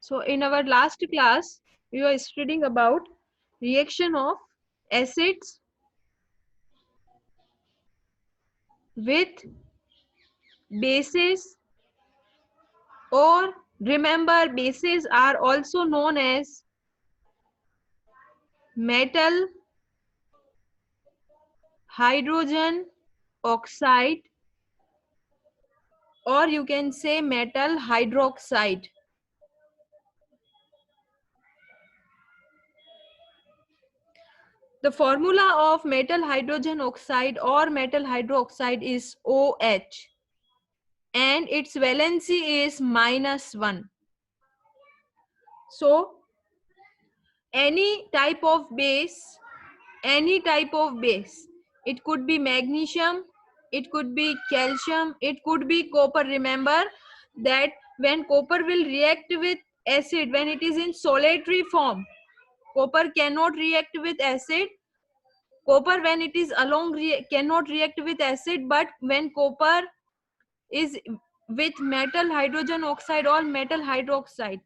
So in our last class, we were studying about reaction of acids with bases, or remember, bases are also known as metal hydrogen oxide, or you can say metal hydroxide. The formula of metal hydrogen oxide or metal hydroxide is OH, and its valency is -1. So any type of base, it could be magnesium, it could be calcium, it could be copper. Remember that when copper will react with acid, when it is in solitary form, copper cannot react with acid. Copper, when it is alone, cannot react with acid, but when copper is with metal hydrogen oxide or metal hydroxide,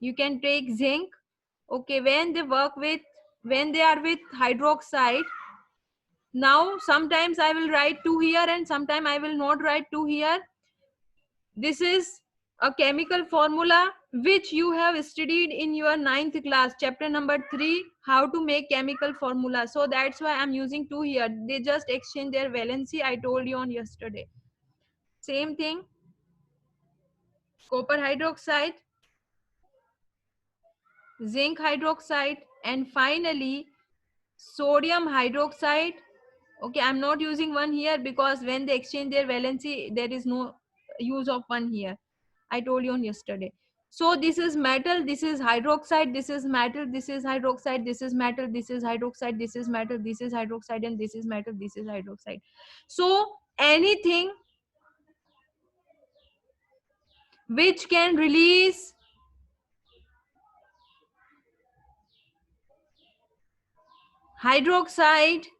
you can take zinc. Okay, when they are with hydroxide, now sometimes I will write 2 here and sometime I will not write 2 here. This is a chemical formula which you have studied in your 9th class, chapter number 3, how to make chemical formula. So that's why I'm using 2 here. They just exchange their valency, I told you on yesterday. Same thing, copper hydroxide, zinc hydroxide, and finally sodium hydroxide. Okay, I'm not using 1 here because when they exchange their valency, there is no use of 1 here. I told you on yesterday. So this is metal, this is hydroxide, this is metal, this is hydroxide, this is metal, this is hydroxide, this is metal, this is hydroxide, and this is metal, this is hydroxide. So anything which can release hydroxide,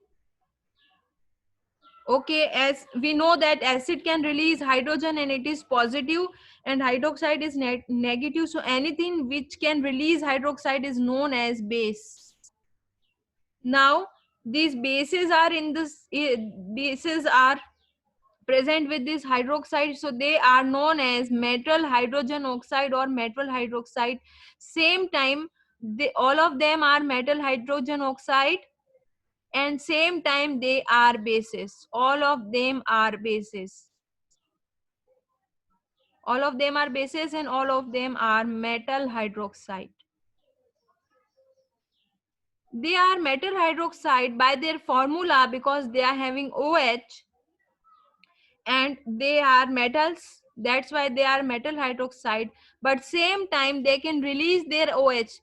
okay, as we know that acid can release hydrogen and it is positive, and hydroxide is negative. So anything which can release hydroxide is known as base. Now these bases are in this bases are present with this hydroxide, so they are known as metal hydrogen oxide or metal hydroxide. Same time, all of them are metal hydrogen oxide, and same time they are bases. All of them are bases. All of them are bases and all of them are metal hydroxide. They are metal hydroxide by their formula because they are having OH and they are metals. That's why they are metal hydroxide. But same time they can release their OH.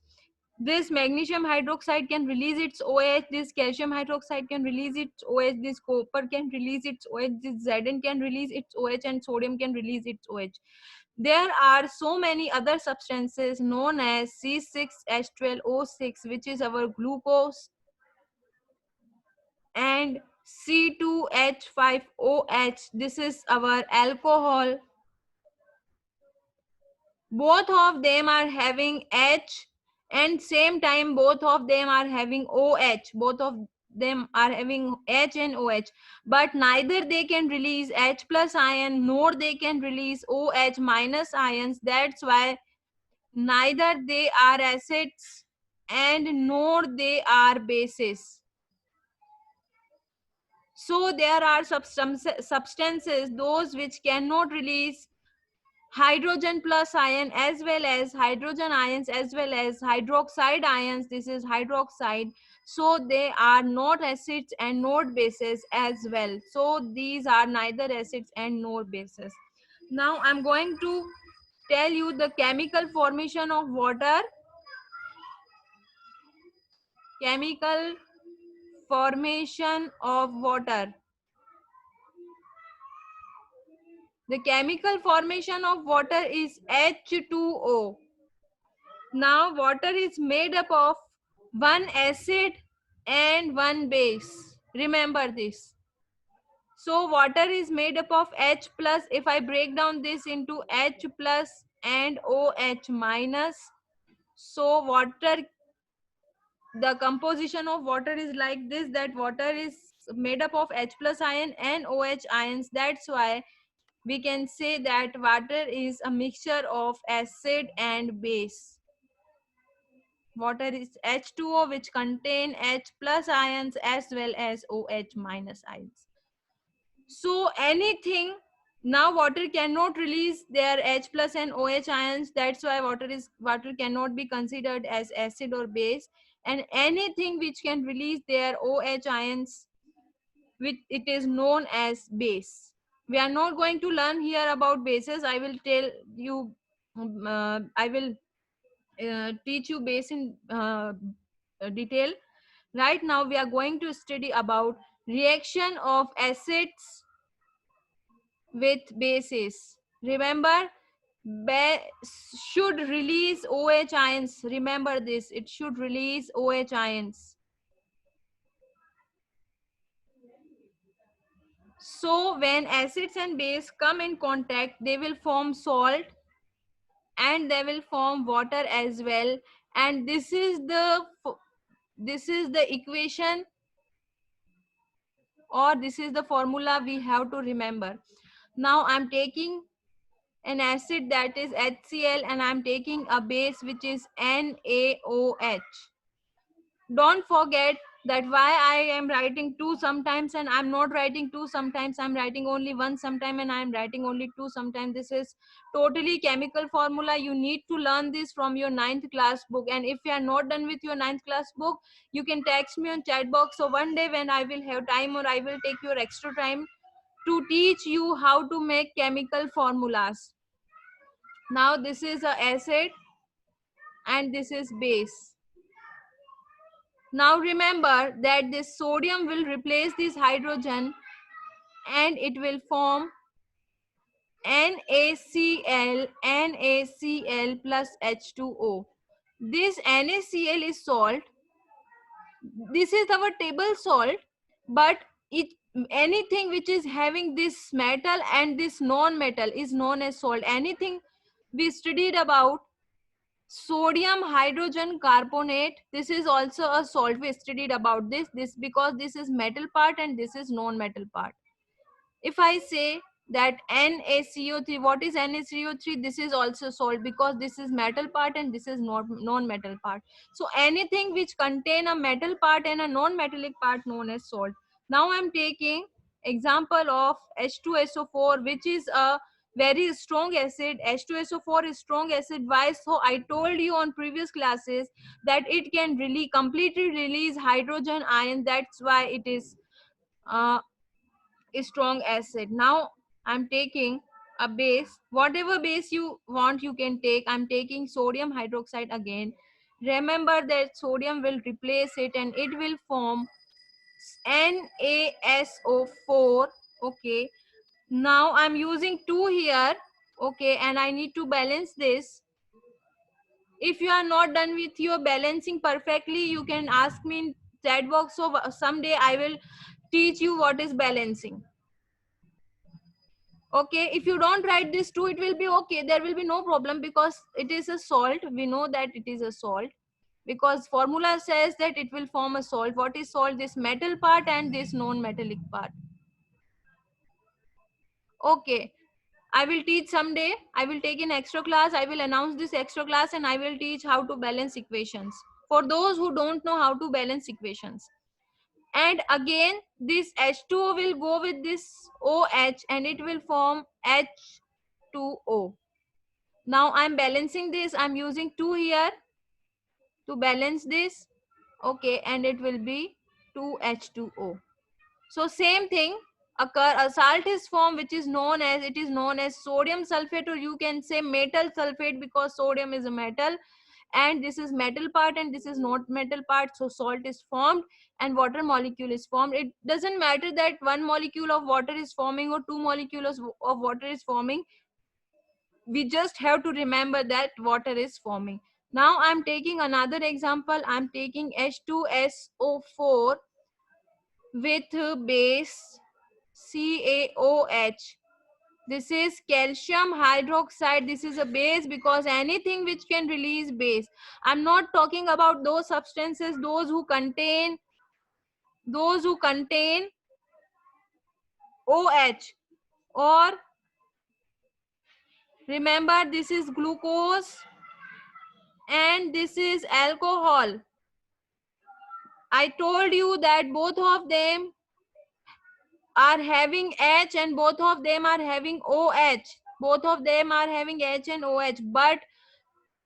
This magnesium hydroxide can release its OH, this calcium hydroxide can release its OH, this copper can release its OH, this Zn can release its OH, and sodium can release its OH. There are so many other substances known as C6H12O6, which is our glucose, and C2H5OH, this is our alcohol. Both of them are having H, and same time both of them are having OH. Both of them are having H and OH, but neither they can release H plus ion nor they can release OH minus ions. That's why neither they are acids and nor they are bases. So there are substances those which cannot release hydrogen plus ion as well as hydrogen ions as well as hydroxide ions. This is hydroxide. So they are not acids and not bases as well. So these are neither acids and nor bases. Now I'm going to tell you the chemical formation of water. Chemical formation of water. The chemical formation of water is H2O. Now water is made up of one acid and one base. Remember this. So water is made up of H plus. If I break down this into H plus and OH minus. So water, the composition of water is like this, that water is made up of H plus ion and OH ions. That's why we can say that water is a mixture of acid and base. Water is H2O, which contain H plus ions as well as OH minus ions. So anything, now water cannot release their H plus and OH ions. That's why water cannot be considered as acid or base. And anything which can release their OH ions, which it is known as base. We are not going to learn here about bases. I will tell you, I will teach you base in detail. Right now we are going to study about reaction of acids with bases. Remember, base should release OH ions. Remember this, it should release OH ions. So when acids and base come in contact, they will form salt and they will form water as well. And this is the equation, or this is the formula we have to remember. Now I'm taking an acid, that is HCl, and I'm taking a base, which is NaOH. Don't forget that why I am writing 2 sometimes and I'm not writing 2 sometimes, I'm writing only 1 sometime and I'm writing only 2 sometimes. This is totally chemical formula. You need to learn this from your 9th class book. And if you are not done with your 9th class book, you can text me on chat box. So one day when I will have time, or I will take your extra time to teach you how to make chemical formulas. Now this is a acid and this is base. Now remember that this sodium will replace this hydrogen and it will form NaCl plus H2O. This NaCl is salt. This is our table salt, but anything which is having this metal and this non-metal is known as salt. Anything we studied about sodium hydrogen carbonate, this is also a salt. We studied about this because this is metal part and this is non-metal part. If I say that NaCO3, what is NaCO3? This is also salt because this is metal part and this is non-metal part. So anything which contain a metal part and a non-metallic part known as salt. Now I'm taking example of H2SO4, which is a very strong acid. H2SO4 is strong acid. Why? So I told you on previous classes that it can really completely release hydrogen ion. That's why it is a strong acid. Now I'm taking a base. Whatever base you want, you can take. I'm taking sodium hydroxide again. Remember that sodium will replace it and it will form NaSO4. Okay, now I'm using 2 here. Okay, and I need to balance this. If you are not done with your balancing perfectly, you can ask me in chat box. So someday I will teach you what is balancing. Okay, if you don't write this 2, it will be okay. There will be no problem because it is a salt. We know that it is a salt because formula says that it will form a salt. What is salt? This metal part and this non-metallic part. Okay, I will teach someday. I will take an extra class. I will announce this extra class and I will teach how to balance equations for those who don't know how to balance equations. And again, this H2O will go with this OH and it will form H2O. Now I'm balancing this. I'm using 2 here to balance this. Okay, and it will be 2H2O. So same thing occur. A salt is formed which is known as, it is known as sodium sulfate, or you can say metal sulfate because sodium is a metal and this is metal part and this is not metal part. So salt is formed and water molecule is formed. It doesn't matter that 1 molecule of water is forming or 2 molecules of water is forming. We just have to remember that water is forming. Now I'm taking another example. I'm taking H2SO4 with base CaOH. This is calcium hydroxide. This is a base because anything which can release base. I'm not talking about those substances, those who contain OH, or remember this is glucose and this is alcohol. I told you that both of them are having H and both of them are having OH. Both of them are having H and OH, but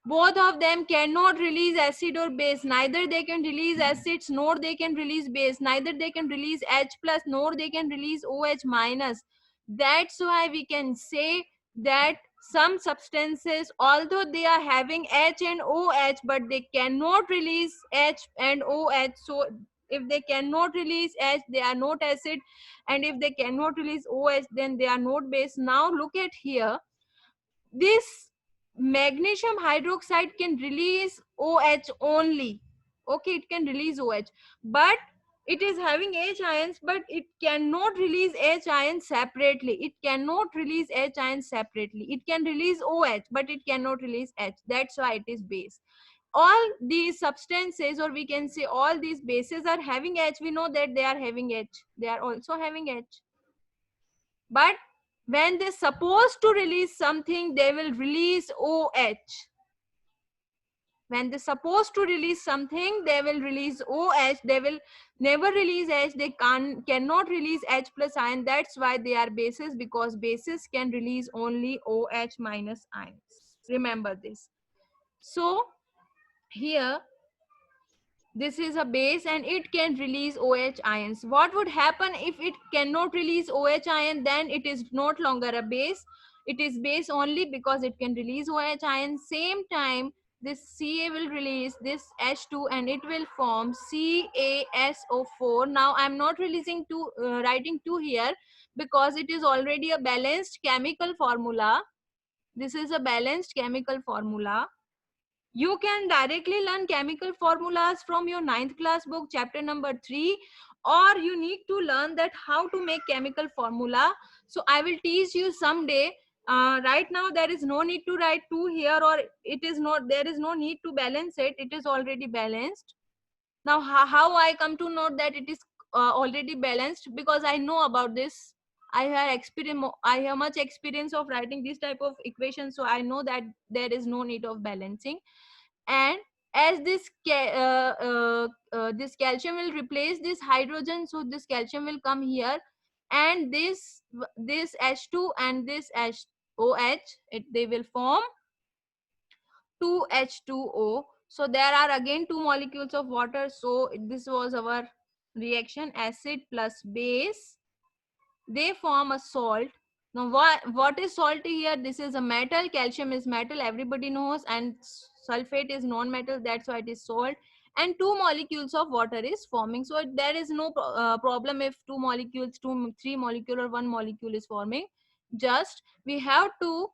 both of them cannot release acid or base. Neither they can release acids nor they can release base. Neither they can release H plus nor they can release OH minus. That's why we can say that some substances, although they are having H and OH, but they cannot release H and OH. So if they cannot release H, they are not acid, and if they cannot release OH, then they are not base. Now look at here, this magnesium hydroxide can release OH only. Okay, it can release OH, but it is having H ions, but it cannot release H ions separately. It cannot release H ions separately. It can release OH, but it cannot release H. That's why it is base. All these substances, or we can say all these bases, are having H. We know that they are having H. They are also having H. But when they're supposed to release something, they will release OH. When they're supposed to release something, they will release OH. They will never release H. They cannot release H plus ion. That's why they are bases, because bases can release only OH minus ions. Remember this. So here, this is a base and it can release OH ions. What would happen if it cannot release OH ion? Then it is not longer a base. It is base only because it can release OH ion. Same time, this Ca will release this H2 and it will form CaSO4. Now I'm not writing 2 here because it is already a balanced chemical formula. This is a balanced chemical formula. You can directly learn chemical formulas from your 9th class book, chapter number 3, or you need to learn that how to make chemical formula. So I will teach you someday. Right now there is no need to write 2 here, or there is no need to balance it. It is already balanced. Now how I come to know that it is already balanced? Because I know about this. I have much experience of writing this type of equation, so I know that there is no need of balancing. And as this calcium will replace this hydrogen, so this calcium will come here, and this H2 and this OH, they will form 2H2O. So there are again 2 molecules of water. So this was our reaction, acid plus base, they form a salt. Now what is salt here? This is a metal. Calcium is metal, everybody knows, and sulfate is non-metal, that's why it is salt. And 2 molecules of water is forming. So there is no problem if 2 molecules, 3 molecule or 1 molecule is forming. Just we have to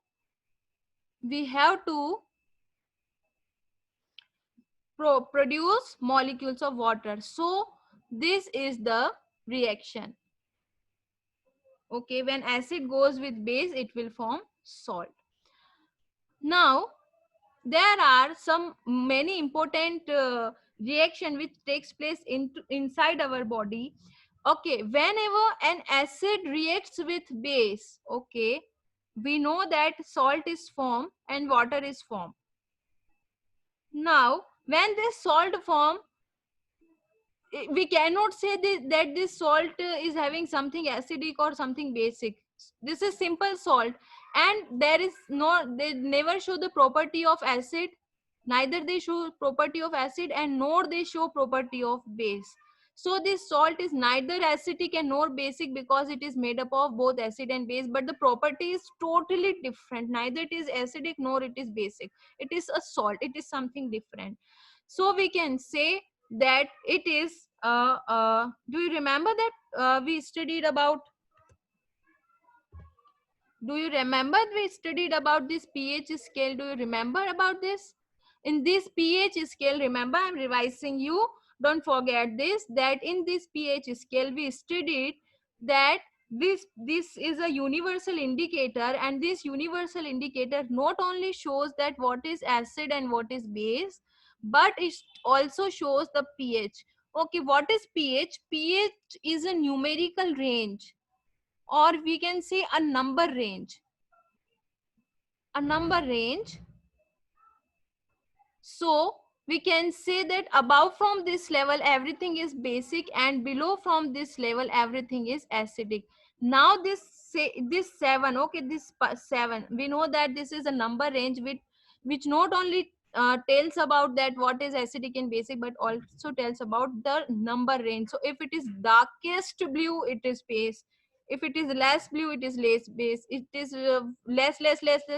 produce molecules of water. So this is the reaction. Okay, when acid goes with base, it will form salt. Now there are some many important reaction which takes place inside our body. Okay, whenever an acid reacts with base, okay, we know that salt is formed and water is formed. Now when this salt form, we cannot say that this salt is having something acidic or something basic. This is simple salt, and they never show the property of acid, neither they show property of acid and nor they show property of base. So this salt is neither acidic and nor basic because it is made up of both acid and base, but the property is totally different. Neither it is acidic nor it is basic. It is a salt, it is something different. So we can say that it is do you remember that we studied about this pH scale? Do you remember about this? In this pH scale, remember, I'm revising you, don't forget this, that in this pH scale we studied that This is a universal indicator, and this universal indicator not only shows that what is acid and what is base, but it also shows the pH. Okay, what is pH? PH is a numerical range, or we can say a number range. A number range. So we can say that above from this level everything is basic, and below from this level everything is acidic. Now this say this 7, okay, this 7, we know that this is a number range which not only tells about that what is acidic and basic, but also tells about the number range. So if it is darkest blue, it is base. If it is less blue, it is less base. It is less,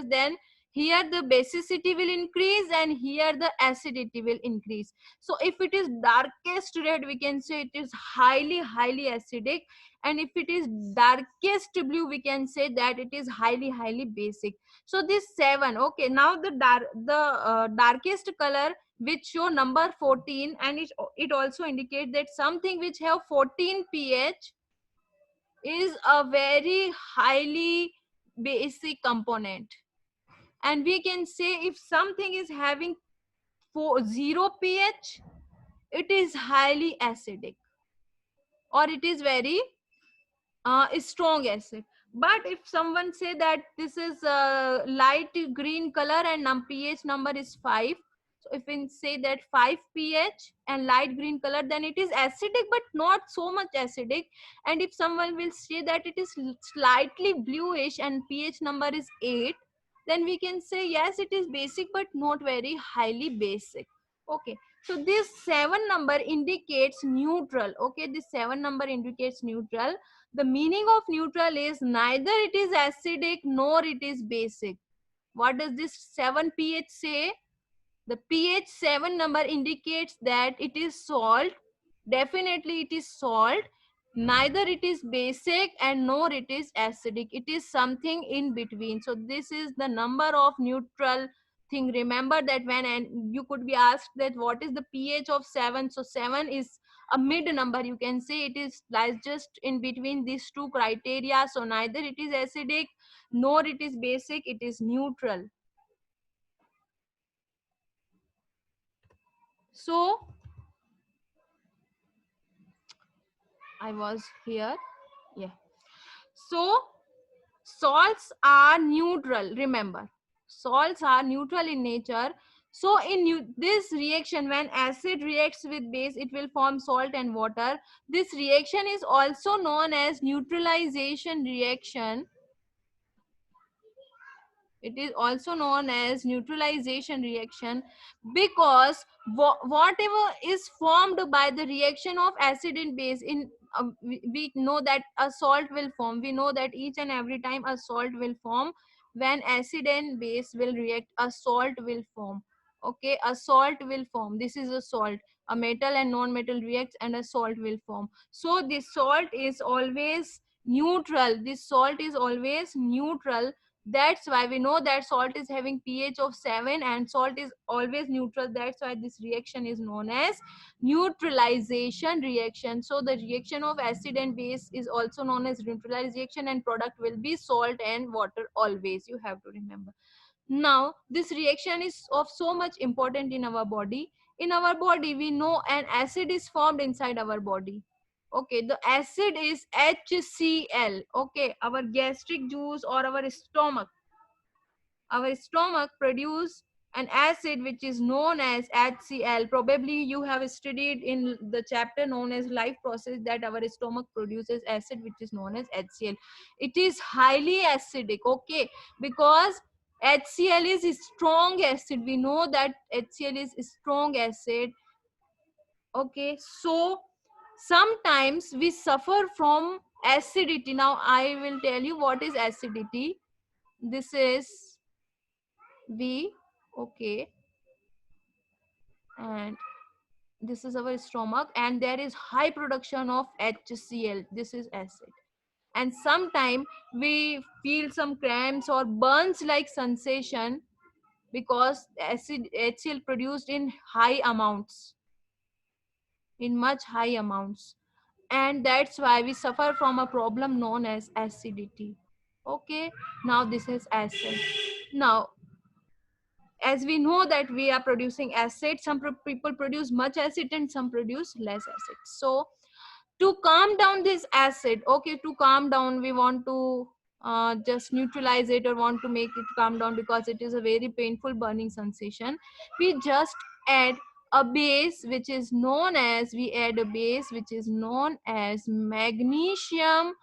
then here the basicity will increase and here the acidity will increase. So if it is darkest red, we can say it is highly acidic, and if it is darkest blue, we can say that it is highly basic. So this 7, okay, now the darkest color which show number 14, and it also indicates that something which have 14 pH is a very highly basic component. And we can say if something is having 0 pH, it is highly acidic, or it is very strong acid. But if someone say that this is light green color and pH number is 5, so if we say that 5 pH and light green color, then it is acidic but not so much acidic. And if someone will say that it is slightly bluish and pH number is 8, then we can say yes, it is basic but not very highly basic. Okay, so this 7 number indicates neutral. Okay, this 7 number indicates neutral. The meaning of neutral is neither it is acidic nor it is basic. What does this 7 pH say? The pH 7 number indicates that it is salt. Definitely it is salt. Neither it is basic and nor it is acidic. It is something in between. So this is the number of neutral thing. Remember that when, and you could be asked that what is the pH of 7. So 7 is a mid number. You can say it is lies just in between these two criteria. So neither it is acidic nor it is basic. It is neutral. So I was here. Yeah. So salts are neutral. Remember, salts are neutral in nature. So in this reaction, when acid reacts with base, it will form salt and water. This reaction is also known as neutralization reaction. It is also known as neutralization reaction because whatever is formed by the reaction of acid and base in we know that a salt will form. We know that each and every time a salt will form, when acid and base will react, a salt will form. Okay, a salt will form. This is a salt. A metal and non-metal reacts and a salt will form. So this salt is always neutral. This salt is always neutral. That's why we know that salt is having pH of 7 and salt is always neutral. That's why this reaction is known as neutralization reaction. So the reaction of acid and base is also known as neutralization reaction, and product will be salt and water always. You have to remember. Now this reaction is of so much important in our body. In our body, we know an acid is formed inside our body. Okay, the acid is HCl. Okay, our gastric juice or our stomach produce an acid which is known as HCl. Probably you have studied in the chapter known as life process that our stomach produces acid which is known as HCl. It is highly acidic, okay, because HCl is a strong acid. We know that HCl is a strong acid. Okay, so sometimes we suffer from acidity. Now I will tell you what is acidity. This is V, okay, and this is our stomach, and there is high production of HCl. This is acid, and sometimes we feel some cramps or burns like sensation because acid HCl produced in high amounts, in much high amounts. and that's why we suffer from a problem known as acidity. Okay, now this is acid. Now, as we know that we are producing acid, some people produce much acid and some produce less acid. So to calm down this acid, okay, to calm down, we want to just neutralize it or want to make it calm down because it is a very painful burning sensation. We just add a base which is known as, we add a base which is known as magnesium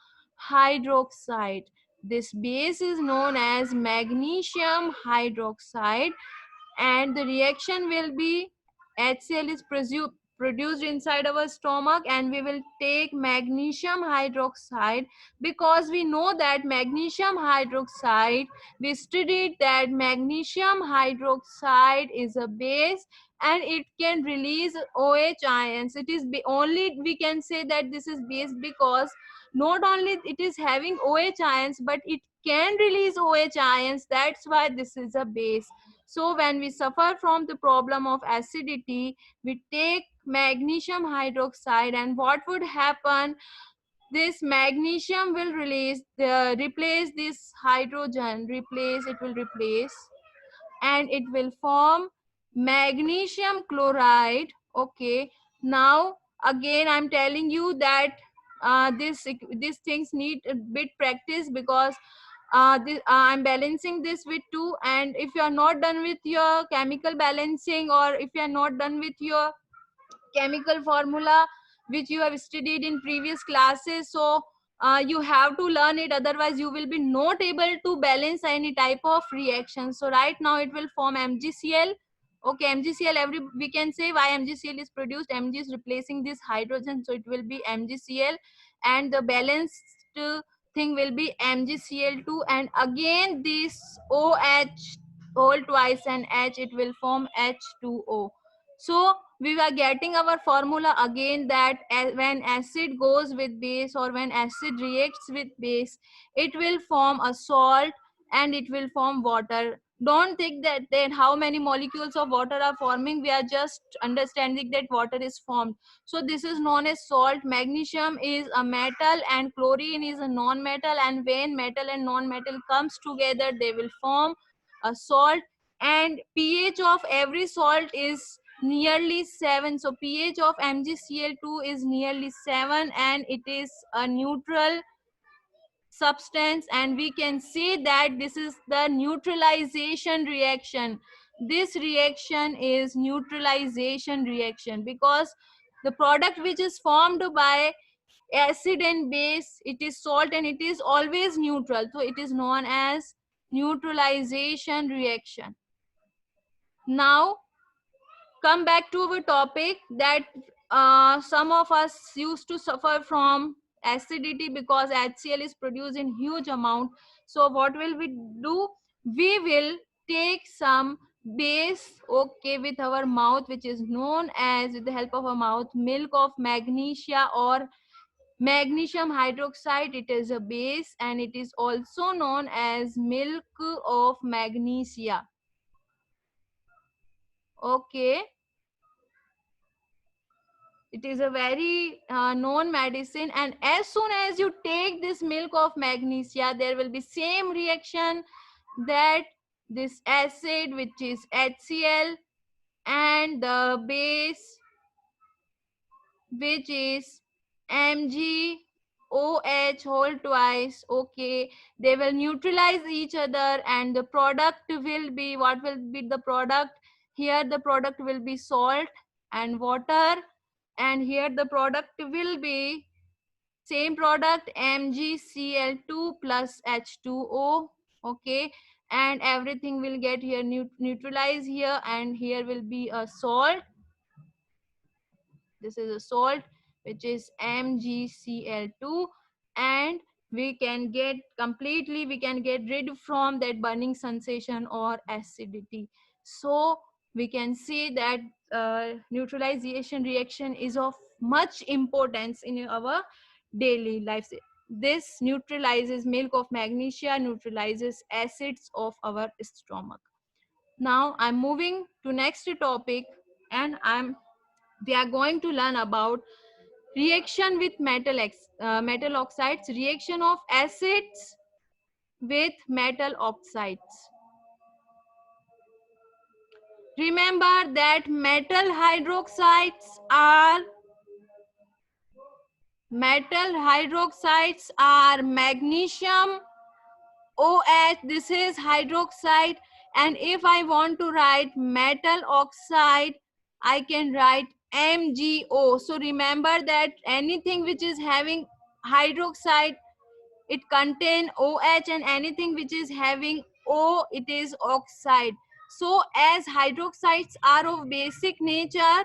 hydroxide. This base is known as magnesium hydroxide, and the reaction will be HCl is produced inside our stomach, and we will take magnesium hydroxide, because we know that magnesium hydroxide, we studied that magnesium hydroxide is a base and it can release OH ions. It is only we can say that this is base because not only it is having OH ions but it can release OH ions. That's why this is a base. So when we suffer from the problem of acidity, we take magnesium hydroxide, and what would happen? This magnesium will replace this hydrogen, replace, and it will form magnesium chloride. Okay, now again I'm telling you that these things need a bit practice, because I'm balancing this with 2, and if you are not done with your chemical balancing, or if you are not done with your chemical formula which you have studied in previous classes, so you have to learn it, otherwise you will be not able to balance any type of reaction. So right now it will form MgCl. Okay, MgCl, we can say why MgCl is produced. Mg is replacing this hydrogen, so it will be MgCl, and the balanced thing will be MgCl2, and again this OH whole twice and H, it will form H2O. So we are getting our formula again, that when acid goes with base, or when acid reacts with base, it will form a salt and it will form water. Don't think that how many molecules of water are forming. We are just understanding that water is formed. So this is known as salt. Magnesium is a metal and chlorine is a non-metal, and when metal and non-metal comes together, they will form a salt. And pH of every salt is nearly 7. So pH of MgCl2 is nearly 7, and it is a neutral substance, and we can say that this is the neutralization reaction. This reaction is neutralization reaction, because the product which is formed by acid and base, it is salt and it is always neutral, so it is known as neutralization reaction. Now come back to our topic, that some of us used to suffer from acidity because HCl is produced in huge amount. So what will we do? We will take some base, okay, with our mouth, which is known as, with the help of our mouth, milk of magnesia or magnesium hydroxide. It is a base, and it is also known as milk of magnesia. Okay, it is a very known medicine, and as soon as you take this milk of magnesia, there will be same reaction, that this acid, which is HCl, and the base, which is MgOH whole twice, okay, they will neutralize each other, and the product will be, what will be the product? Here the product will be salt and water, and here the product will be same product, MgCl2 plus H2O. Okay, and everything will get here neutralized here, and here will be a salt. This is a salt, which is MgCl2, and we can get completely, we can get rid from that burning sensation or acidity. So we can see that neutralization reaction is of much importance in our daily lives. This neutralizes, milk of magnesia neutralizes acids of our stomach. Now I'm moving to next topic, and we are going to learn about reaction with metal oxides, reaction of acids with metal oxides. Remember that metal hydroxides are magnesium OH, this is hydroxide, and if I want to write metal oxide, I can write MgO. So remember that anything which is having hydroxide, it contain OH, and anything which is having O, it is oxide. So as hydroxides are of basic nature,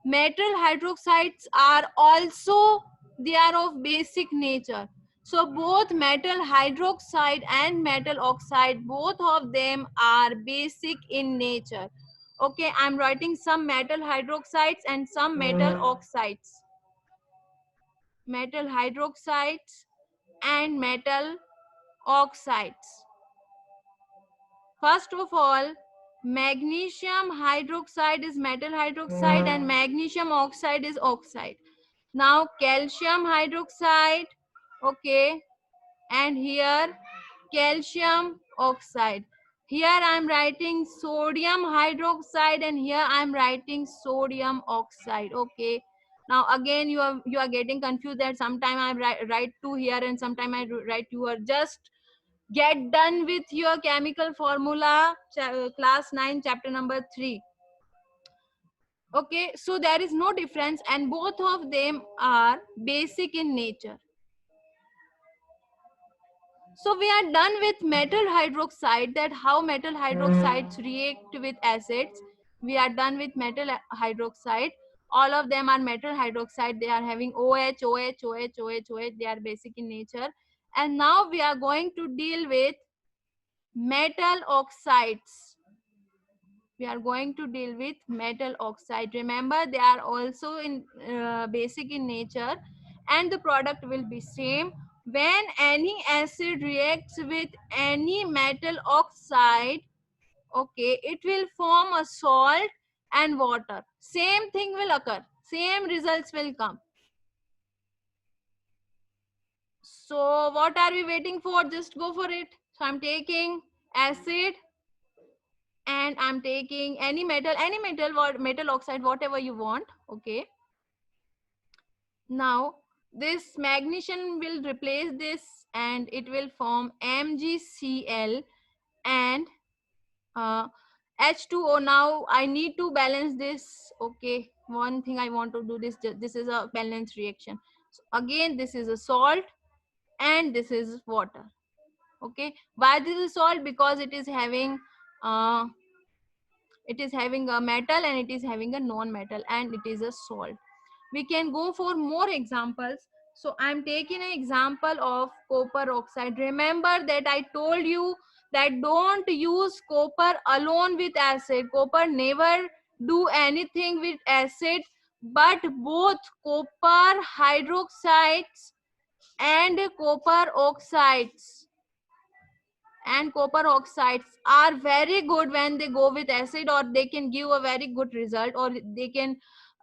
metal hydroxides are also, they are of basic nature. So both metal hydroxide and metal oxide, both of them are basic in nature. Okay, I'm writing some metal hydroxides and some metal oxides. Metal hydroxides and metal oxides. First of all, magnesium hydroxide is metal hydroxide and magnesium oxide is oxide. Now calcium hydroxide, okay, and here calcium oxide. Here I am writing sodium hydroxide and here I am writing sodium oxide. Okay. Now again you are getting confused that sometime I write 2 here and sometime I write 2 here. Just get done with your chemical formula, class 9, chapter number 3. Okay, so there is no difference and both of them are basic in nature. So we are done with metal hydroxide, that how metal hydroxides react with acids. We are done with metal hydroxide. All of them are metal hydroxide. They are having OH, OH, OH, OH, OH. They are basic in nature. And now we are going to deal with metal oxides. We are going to deal with metal oxide. Remember, they are also in basic in nature and the product will be same. When any acid reacts with any metal oxide, okay, it will form a salt and water. Same thing will occur, same results will come. So what are we waiting for? Just go for it. So I'm taking acid and I'm taking any metal, metal oxide, whatever you want. Okay, now this magnesium will replace this and it will form MgCl and H2O. Now I need to balance this. Okay, one thing I want to do, this is a balanced reaction. So again, this is a salt and this is water. Okay, why this is salt? Because it is having uh, a metal and it is having a non-metal and it is a salt. We can go for more examples. So I'm taking an example of copper oxide. Remember that I told you that don't use copper alone with acid. Copper never do anything with acid, but both copper hydroxides and copper oxides are very good when they go with acid, or they can give a very good result, or they can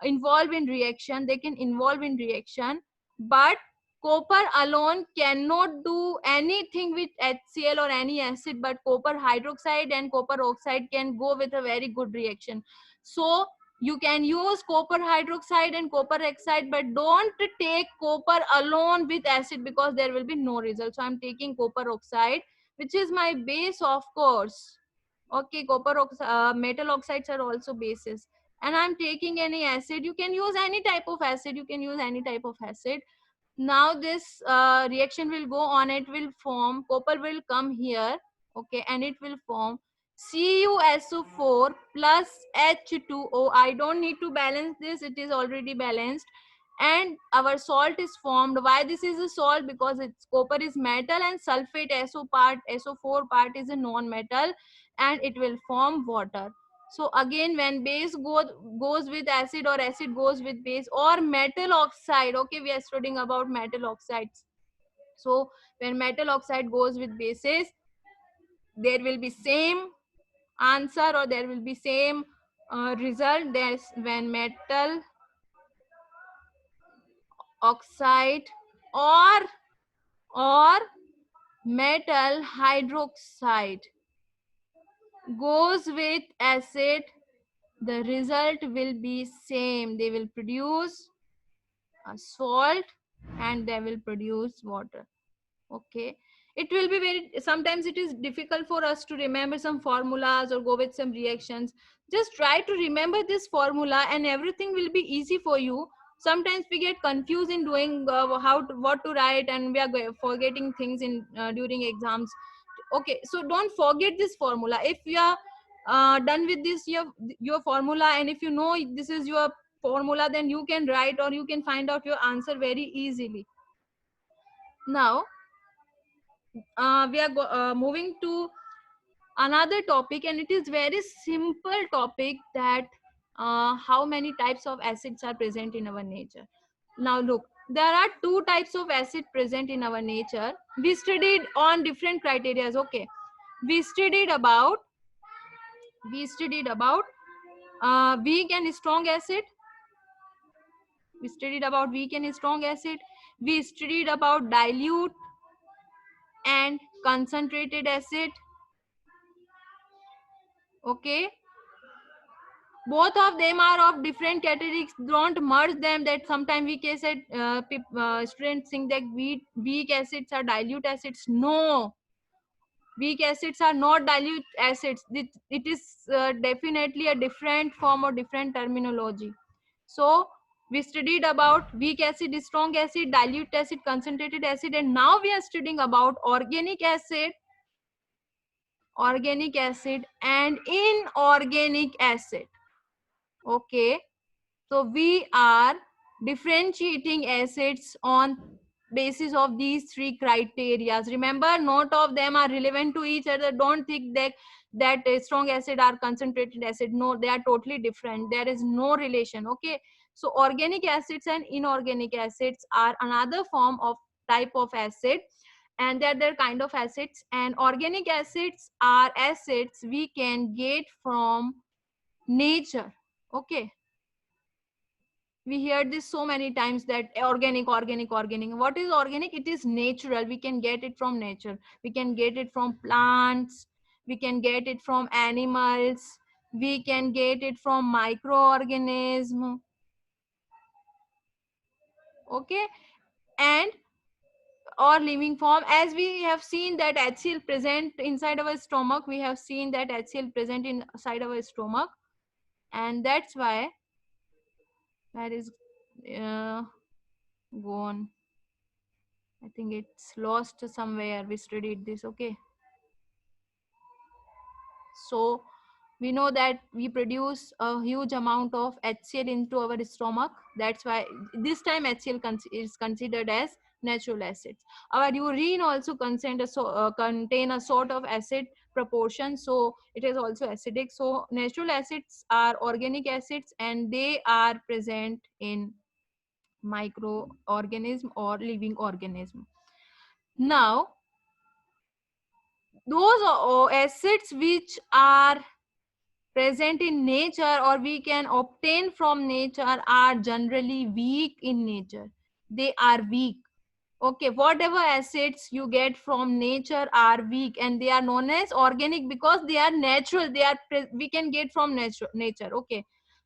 involve in reaction. But copper alone cannot do anything with HCl or any acid, but copper hydroxide and copper oxide can go with a very good reaction. So you can use copper hydroxide and copper oxide, but don't take copper alone with acid because there will be no result. So I'm taking copper oxide, which is my base, of course. Okay, metal oxides are also bases. And I'm taking any acid. You can use any type of acid. Now this reaction will go on. It will form, copper will come here. Okay, and it will form CuSO4 plus H2O. I don't need to balance this. It is already balanced. And our salt is formed. Why this is a salt? Because its copper is metal and sulfate SO4 part is a non-metal, and it will form water. So again, when base goes with acid, or acid goes with base, or metal oxide, okay, we are studying about metal oxides. So when metal oxide goes with bases, there will be same answer, or there will be same result. There's when metal oxide or metal hydroxide goes with acid, the result will be same. They will produce a salt and they will produce water. Okay, it will be very, sometimes it is difficult for us to remember some formulas or go with some reactions. Just try to remember this formula and everything will be easy for you. Sometimes we get confused in doing what to write, and we are forgetting things in during exams. Okay, so don't forget this formula. If you are done with this your formula, and if you know this is your formula, then you can write or you can find out your answer very easily. Now we are moving to another topic, and it is very simple topic, that how many types of acids are present in our nature. Now look, there are two types of acid present in our nature. We studied on different criterias. Okay, we studied about weak and strong acid. We studied about weak and strong acid. We studied about dilute and concentrated acid. Okay, both of them are of different categories. Don't merge them, that sometimes we can say students think that weak acids are dilute acids. No, weak acids are not dilute acids. It is definitely a different form or different terminology. So we studied about weak acid, strong acid, dilute acid, concentrated acid, and now we are studying about organic acid and inorganic acid. Okay, so we are differentiating acids on basis of these three criteria. Remember, not of them are relevant to each other. Don't think that a strong acid are concentrated acid. No, they are totally different. There is no relation. Okay, so organic acids and inorganic acids are another form of type of acid, and they're kind of acids. And organic acids are acids we can get from nature. Okay, we hear this so many times, that organic. What is organic? It is natural. We can get it from nature. We can get it from plants, we can get it from animals, we can get it from microorganism. Okay, and or living form. As we have seen that HCl present inside our stomach, we have seen that HCl present inside our stomach, and that's why that is gone. I think it's lost somewhere. We studied this. Okay, so we know that we produce a huge amount of HCl into our stomach. That's why this time HCl is considered as natural acids. Our urine also contain a sort of acid proportion, so it is also acidic. So natural acids are organic acids, and they are present in microorganism or living organism. Now those acids which are present in nature or we can obtain from nature are generally weak in nature. They are weak. Okay, whatever acids you get from nature are weak, and they are known as organic because they are natural. We can get from nature. Okay,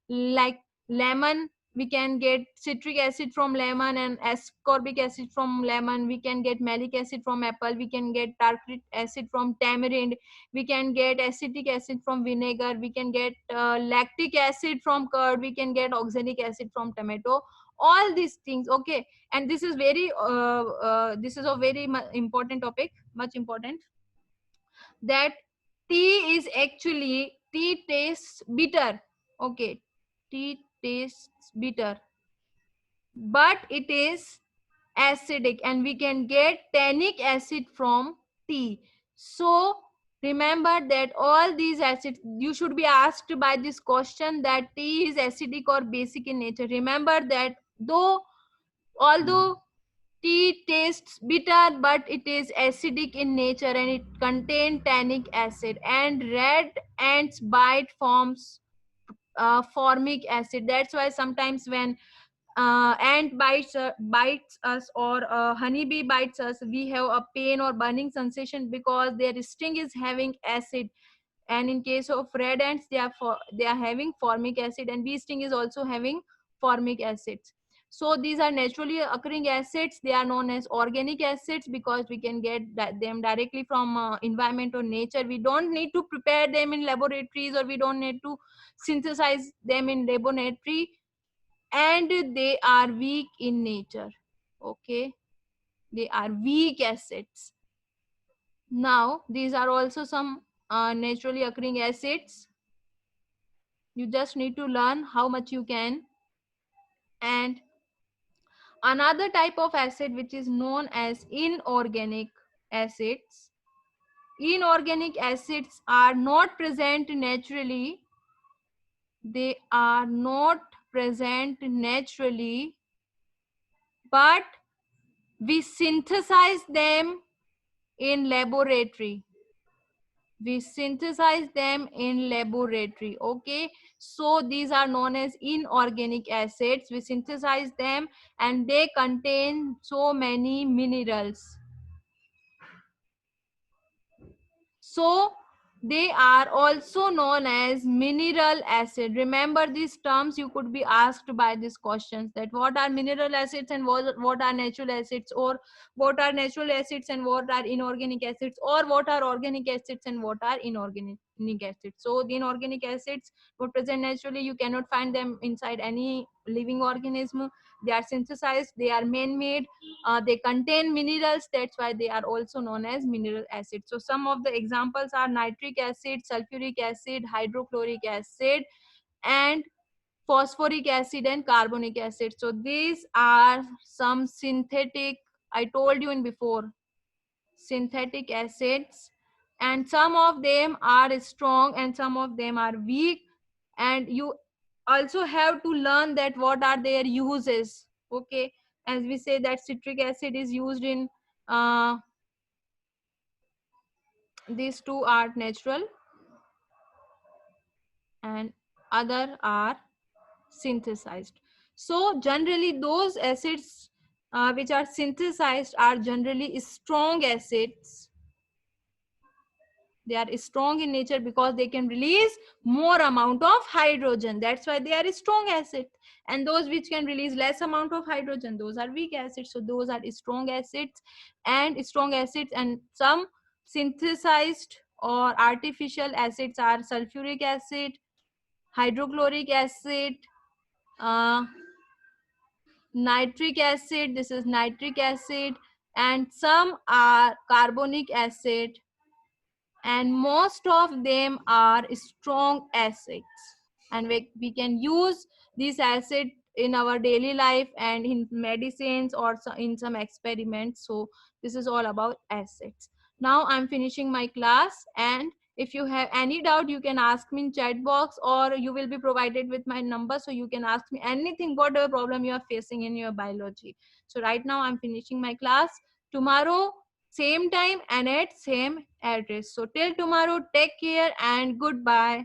like lemon, we can get citric acid from lemon and ascorbic acid from lemon. We can get malic acid from apple. We can get tartaric acid from tamarind. We can get acetic acid from vinegar. We can get lactic acid from curd. We can get oxalic acid from tomato. All these things. Okay, and this is this is a very important topic, much important, that tea tastes bitter. Okay, tea tastes bitter, but it is acidic, and we can get tannic acid from tea. So remember that all these acids, you should be asked by this question, that tea is acidic or basic in nature. Remember that although tea tastes bitter, but it is acidic in nature, and it contains tannic acid. And red ants bite forms formic acid. That's why sometimes when ant bites us, or honeybee bites us, we have a pain or burning sensation because their sting is having acid. And in case of red ants, they are having formic acid, and bee sting is also having formic acids. So these are naturally occurring acids. They are known as organic acids because we can get them directly from environment or nature. We don't need to prepare them in laboratories, or we don't need to synthesize them in laboratory. And they are weak in nature. Okay, they are weak acids. Now these are also some naturally occurring acids. You just need to learn how much you can. And another type of acid which is known as inorganic acids. Inorganic acids are not present naturally. They are not present naturally, but we synthesize them in laboratory. We synthesize them in laboratory. Okay, so these are known as inorganic acids. We synthesize them, and they contain so many minerals. So they are also known as mineral acid. Remember these terms, you could be asked by these questions, that what are mineral acids and what are natural acids, or what are natural acids and what are inorganic acids, or what are organic acids and what are inorganic acids. So the inorganic acids would present naturally. You cannot find them inside any living organism. They are synthesized, they are man-made, they contain minerals. That's why they are also known as mineral acids. So some of the examples are nitric acid, sulfuric acid, hydrochloric acid, and phosphoric acid and carbonic acid. So these are some synthetic, I told you in before, synthetic acids, and some of them are strong and some of them are weak. And you also have to learn that what are their uses. Okay, as we say that citric acid is used in these two are natural and other are synthesized. So generally those acids which are synthesized are generally strong acids. They are strong in nature because they can release more amount of hydrogen. That's why they are strong acids. And those which can release less amount of hydrogen, those are weak acids. So those are strong acids. And strong acids, and some synthesized or artificial acids are sulfuric acid, hydrochloric acid, uh, nitric acid. This is nitric acid. And some are carbonic acid, and most of them are strong acids. And we can use this acid in our daily life and in medicines or in some experiments. So this is all about acids. Now I'm finishing my class, and if you have any doubt, you can ask me in chat box, or you will be provided with my number, so you can ask me anything, whatever problem you are facing in your biology. So right now I'm finishing my class. Tomorrow same time and at same address. So till tomorrow, take care and goodbye.